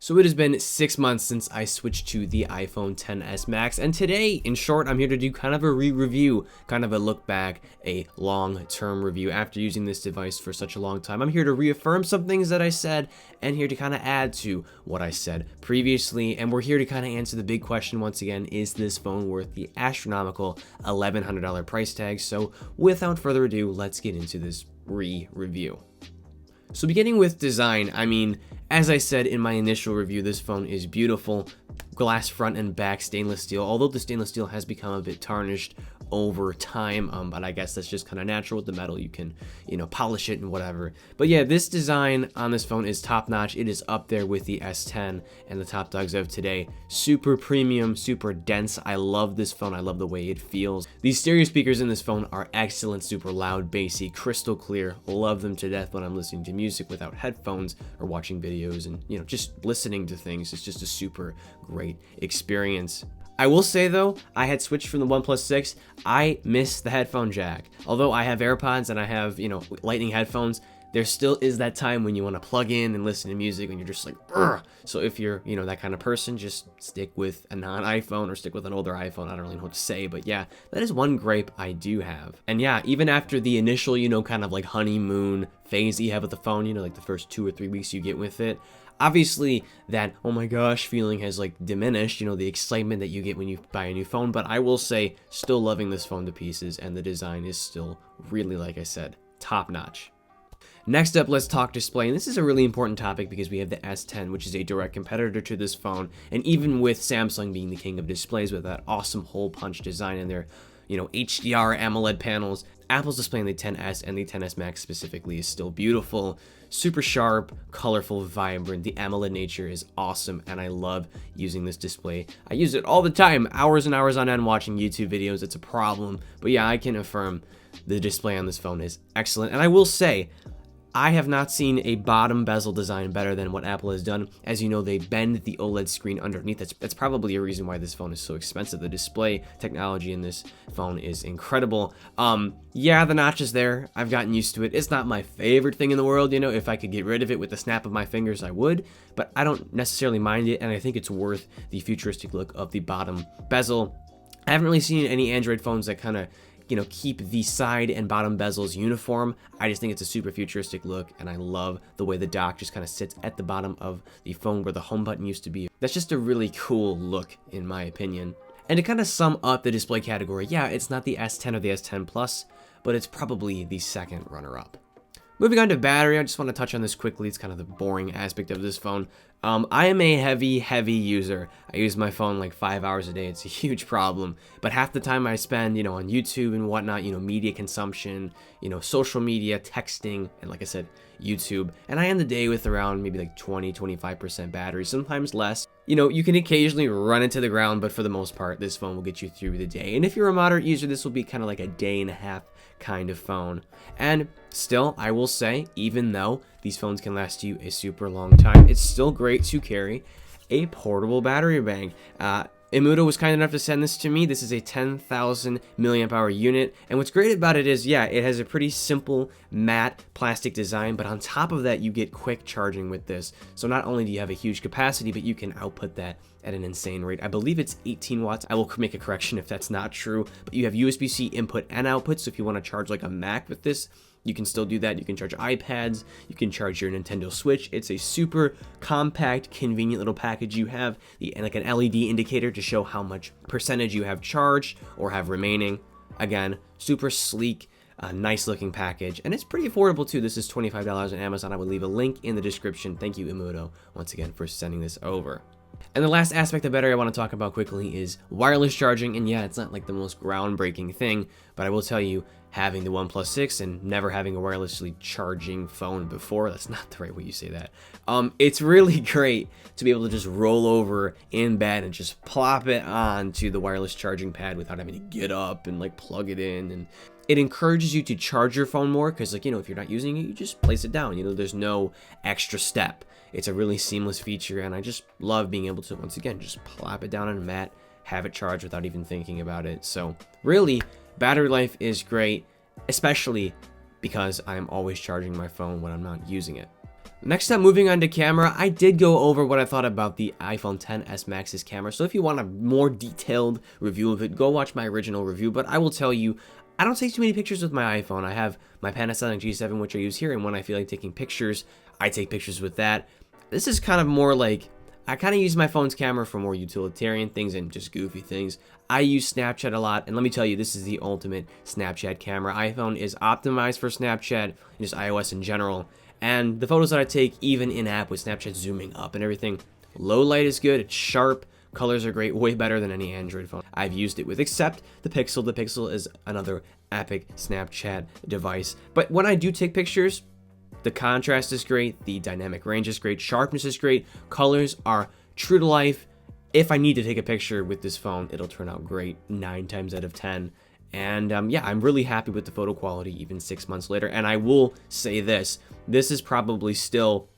So it has been 6 months since I switched to the iPhone XS Max, and today, in short, I'm here to do kind of a re-review, kind of a look back, a long-term review after using this device for such a long time. I'm here to reaffirm some things that I said, and here to kind of add to what I said previously, and we're here to kind of answer the big question once again: is this phone worth the astronomical $1,100 price tag? So without further ado, let's get into this re-review. So beginning with design, I mean, as I said in my initial review, this phone is beautiful. Glass front and back stainless steel, although the stainless steel has become a bit tarnished over time, but I guess that's just kind of natural with the metal. You can, polish it and whatever. But yeah, this design on this phone is top notch. It is up there with the S10 and the top dogs of today. Super premium, super dense. I love this phone. I love the way it feels. These stereo speakers in this phone are excellent, super loud, bassy, crystal clear. Love them to death when I'm listening to music without headphones or watching videos and, just listening to things. It's just a super great experience. I will say though, I had switched from the OnePlus 6. I miss the headphone jack. Although I have AirPods and I have, lightning headphones, there still is that time when you want to plug in and listen to music and you're just like, ugh. So if you're, that kind of person, just stick with a non-iPhone or stick with an older iPhone. I don't really know what to say, but yeah, that is one gripe I do have. And yeah, even after the initial, kind of like honeymoon phase that you have with the phone, like the first 2 or 3 weeks you get with it, obviously that oh my gosh feeling has like diminished, the excitement that you get when you buy a new phone. But I will say, still loving this phone to pieces, and the design is still really, like I said, top notch. Next up, let's talk display, and this is a really important topic because we have the S10, which is a direct competitor to this phone, and even with Samsung being the king of displays with that awesome hole punch design in their HDR AMOLED panels, Apple's display in the XS and the XS Max specifically is still beautiful, super sharp, colorful, vibrant. The AMOLED nature is awesome, and I love using this display. I use it all the time, hours and hours on end watching YouTube videos. It's a problem, but yeah, I can affirm the display on this phone is excellent. And I will say, I have not seen a bottom bezel design better than what Apple has done. As you know, they bend the OLED screen underneath. That's probably a reason why this phone is so expensive. The display technology in this phone is incredible. Yeah, the notch is there. I've gotten used to it. It's not my favorite thing in the world. If I could get rid of it with the snap of my fingers, I would. But I don't necessarily mind it, and I think it's worth the futuristic look of the bottom bezel. I haven't really seen any Android phones that kind of keep the side and bottom bezels uniform. I just think it's a super futuristic look, and I love the way the dock just kind of sits at the bottom of the phone where the home button used to be. That's just a really cool look, in my opinion. And to kind of sum up the display category, yeah, it's not the S10 or the S10 Plus, but it's probably the second runner-up. Moving on to battery, I just want to touch on this quickly. It's kind of the boring aspect of this phone. I am a heavy user. I use my phone like 5 hours a day. It's a huge problem. But half the time I spend, on YouTube and whatnot, media consumption, social media, texting, and like I said, YouTube. And I end the day with around maybe like 20-25% battery, sometimes less. You can occasionally run into the ground, but for the most part, this phone will get you through the day. And if you're a moderate user, this will be kind of like a day and a half kind of phone. And still, I will say, even though these phones can last you a super long time, it's still great to carry a portable battery bank. Imudo was kind enough to send this to me. This is a 10,000 milliamp hour unit, and what's great about it is, yeah, it has a pretty simple matte plastic design, but on top of that, you get quick charging with this. So not only do you have a huge capacity, but you can output that at an insane rate. I believe it's 18 watts. I will make a correction if that's not true, but you have USB-C input and output, so if you want to charge like a Mac with this, you can still do that. You can charge iPads, you can charge your Nintendo Switch. It's a super compact, convenient little package. You have like an LED indicator to show how much percentage you have charged or have remaining. Again, super sleek, nice looking package, and it's pretty affordable too. This is $25 on Amazon. I will leave a link in the description. Thank you, Imudo, once again for sending this over. And the last aspect of battery I want to talk about quickly is wireless charging. And yeah, it's not like the most groundbreaking thing, but I will tell you, having the OnePlus 6 and never having a wirelessly charging phone before, that's not the right way you say that. It's really great to be able to just roll over in bed and just plop it onto the wireless charging pad without having to get up and like plug it in. And it encourages you to charge your phone more because, if you're not using it, you just place it down. There's no extra step. It's a really seamless feature, and I just love being able to, once again, just plop it down on a mat, have it charged without even thinking about it. So really, battery life is great, especially because I'm always charging my phone when I'm not using it. Next up, moving on to camera, I did go over what I thought about the iPhone XS Max's camera, so if you want a more detailed review of it, go watch my original review, but I will tell you, I don't take too many pictures with my iPhone. I have my Panasonic G7, which I use here, and when I feel like taking pictures, I take pictures with that. This is kind of more like, I kind of use my phone's camera for more utilitarian things and just goofy things. I use Snapchat a lot, and let me tell you, this is the ultimate Snapchat camera. iPhone is optimized for Snapchat, and just iOS in general. And the photos that I take, even in-app with Snapchat zooming up and everything, low light is good, it's sharp, colors are great, way better than any Android phone I've used it with, except the Pixel. The Pixel is another epic Snapchat device. But when I do take pictures, the contrast is great, the dynamic range is great, sharpness is great, colors are true to life. If I need to take a picture with this phone, it'll turn out great 9 times out of 10. And yeah, I'm really happy with the photo quality even 6 months later. And I will say this is probably still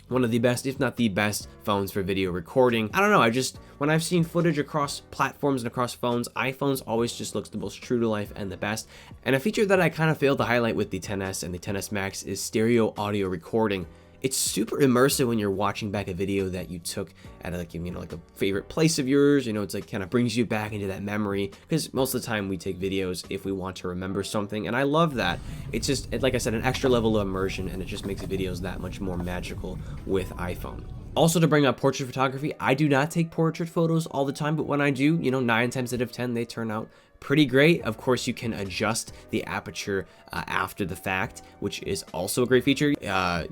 one of the best, if not the best, phones for video recording. I don't know, when I've seen footage across platforms and across phones, iPhones always just looks the most true to life and the best. And a feature that I kind of failed to highlight with the XS and the XS Max is stereo audio recording. It's super immersive when you're watching back a video that you took at like a favorite place of yours. It's like kind of brings you back into that memory, because most of the time we take videos if we want to remember something, and I love that. It's just, like I said, an extra level of immersion, and it just makes videos that much more magical with iPhone. Also, to bring up portrait photography, I do not take portrait photos all the time, but when I do, 9 times out of 10 they turn out pretty great. Of course, you can adjust the aperture after the fact, which is also a great feature.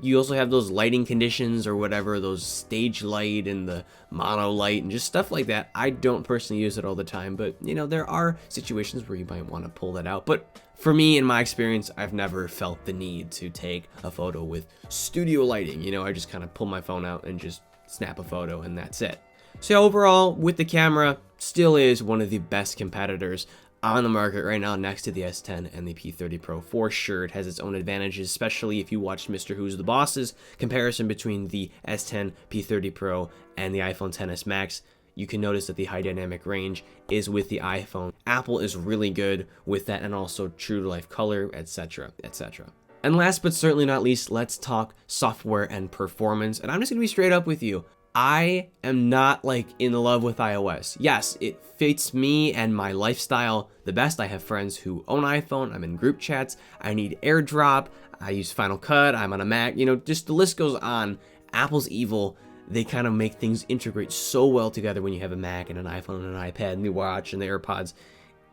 You also have those lighting conditions or whatever, those stage light and the mono light and just stuff like that. I don't personally use it all the time, but there are situations where you might want to pull that out. But for me, in my experience, I've never felt the need to take a photo with studio lighting. I just kind of pull my phone out and just snap a photo, and that's it. So overall, with the camera, still is one of the best competitors on the market right now, next to the S10 and the P30 Pro. For sure, it has its own advantages, especially if you watched Mr. Who's the Boss's comparison between the S10, P30 Pro, and the iPhone XS Max. You can notice that the high dynamic range is with the iPhone. Apple is really good with that, and also true to life color, etc., etc. And last but certainly not least, let's talk software and performance. And I'm just gonna be straight up with you. I am not like in love with iOS. Yes, it fits me and my lifestyle the best. I have friends who own iPhone. I'm in group chats. I need AirDrop. I use Final Cut. I'm on a Mac. Just the list goes on. Apple's evil. They kind of make things integrate so well together when you have a Mac and an iPhone and an iPad and the watch and the AirPods.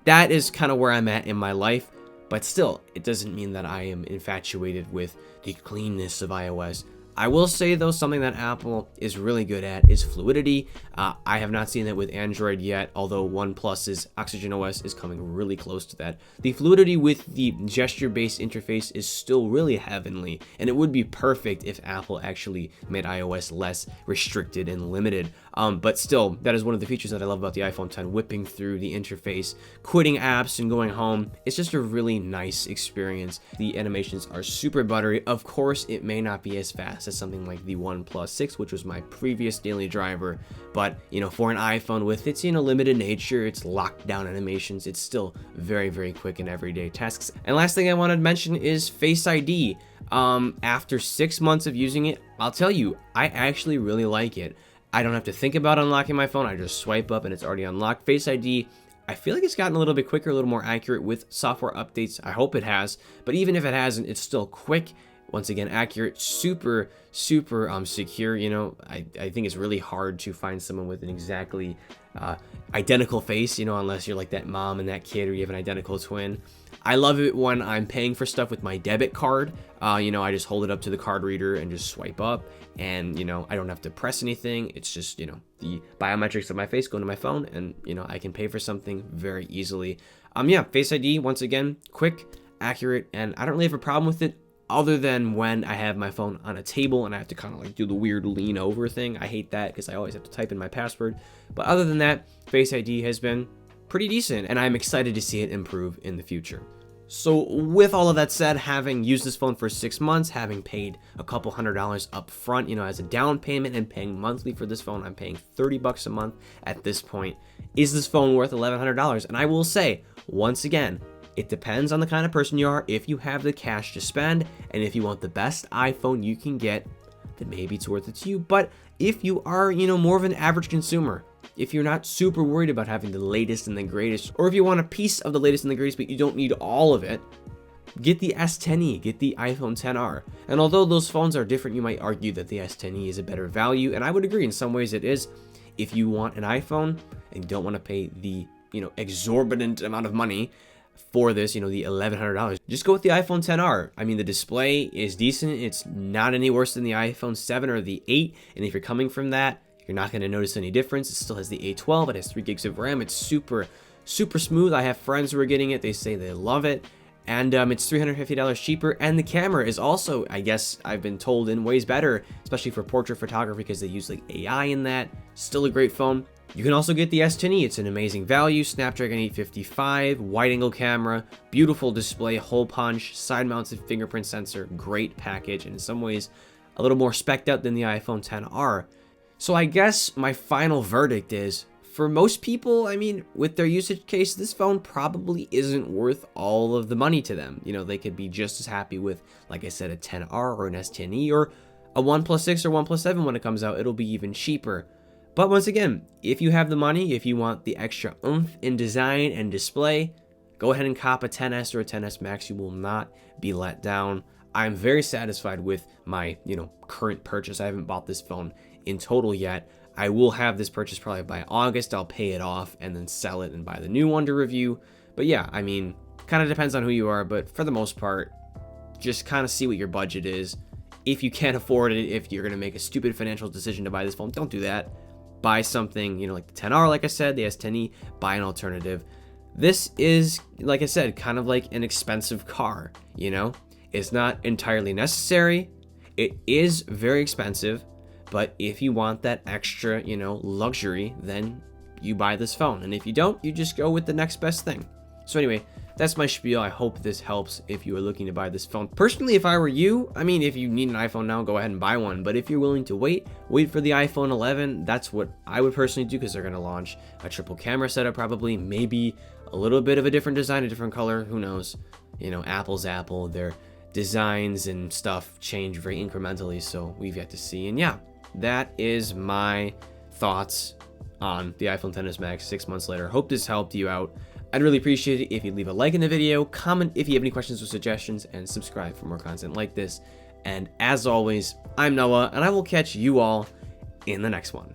That is kind of where I'm at in my life. But still, it doesn't mean that I am infatuated with the cleanness of iOS. I will say, though, something that Apple is really good at is fluidity. I have not seen that with Android yet, although OnePlus's Oxygen OS is coming really close to that. The fluidity with the gesture-based interface is still really heavenly, and it would be perfect if Apple actually made iOS less restricted and limited. But still, that is one of the features that I love about the iPhone X, whipping through the interface, quitting apps and going home. It's just a really nice experience. The animations are super buttery. Of course, it may not be as fast as something like the OnePlus 6, which was my previous daily driver, but for an iPhone with its limited nature, its lockdown animations, it's still very, very quick in everyday tasks. And last thing I wanted to mention is Face ID. After 6 months of using it, I'll tell you, I actually really like it. I don't have to think about unlocking my phone. I just swipe up and it's already unlocked. Face ID, I feel like it's gotten a little bit quicker, a little more accurate with software updates. I hope it has, but even if it hasn't, it's still quick. Once again, accurate, super secure. I think it's really hard to find someone with an exactly identical face, unless you're like that mom and that kid, or you have an identical twin. I love it when I'm paying for stuff with my debit card. I just hold it up to the card reader and just swipe up, and I don't have to press anything. It's just the biometrics of my face go into my phone, and I can pay for something very easily. Yeah, Face ID, once again, quick, accurate, and I don't really have a problem with it, other than when I have my phone on a table and I have to kind of like do the weird lean over thing. I hate that because I always have to type in my password. But other than that, Face ID has been pretty decent, and I'm excited to see it improve in the future. So with all of that said, having used this phone for 6 months, having paid a couple $100 up front, as a down payment, and paying monthly for this phone, I'm paying $30 a month at this point. Is this phone worth $1,100? And I will say, once again, it depends on the kind of person you are, if you have the cash to spend, and if you want the best iPhone you can get. then maybe it's worth it to you. But if you are, more of an average consumer, if you're not super worried about having the latest and the greatest, or if you want a piece of the latest and the greatest, but you don't need all of it, get the S10e, get the iPhone XR. And although those phones are different, you might argue that the S10e is a better value, and I would agree in some ways it is. If you want an iPhone and you don't want to pay the, exorbitant amount of money for this, the $1,100, just go with the iPhone XR. I mean, the display is decent. It's not any worse than the iPhone 7 or the 8, and if you're coming from that, you're not going to notice any difference. It still has the A12. It has 3 gigs of RAM. It's super, super smooth. I have friends who are getting it. They say they love it. And it's $350 cheaper. And the camera is also, I guess I've been told, in ways better, especially for portrait photography because they use like AI in that. Still a great phone. You can also get the S10e. It's an amazing value. Snapdragon 855, wide angle camera, beautiful display, hole punch, side mounted fingerprint sensor, great package, and in some ways a little more spec'd out than the iPhone XR. So I guess my final verdict is, for most people, I mean, with their usage case, this phone probably isn't worth all of the money to them. They could be just as happy with, like I said, a XR or an S10e or a OnePlus 6 or OnePlus 7 when it comes out. It'll be even cheaper. But once again, if you have the money, if you want the extra oomph in design and display, go ahead and cop a XS or a XS Max. You will not be let down. I'm very satisfied with my, current purchase. I haven't bought this phone in total yet. I will have this purchase probably by August. I'll pay it off and then sell it and buy the new one to review. But yeah, I mean, kind of depends on who you are, but for the most part, just kind of see what your budget is. If you can't afford it, if you're going to make a stupid financial decision to buy this phone, don't do that. Buy something, like the XR, like I said, the S10e, buy an alternative. This is, like I said, kind of like an expensive car, It's not entirely necessary. It is very expensive. But if you want that extra, luxury, then you buy this phone. And if you don't, you just go with the next best thing. So anyway, that's my spiel. I hope this helps if you are looking to buy this phone. Personally, if I were you, I mean, if you need an iPhone now, go ahead and buy one. But if you're willing to wait for the iPhone 11. That's what I would personally do because they're going to launch a triple camera setup probably. Maybe a little bit of a different design, a different color. Who knows? Apple's Apple. Their designs and stuff change very incrementally. So we've yet to see. And yeah. That is my thoughts on the iPhone XS Max 6 months later. Hope this helped you out. I'd really appreciate it if you leave a like in the video, comment if you have any questions or suggestions, and subscribe for more content like this. And as always, I'm Noah, and I will catch you all in the next one.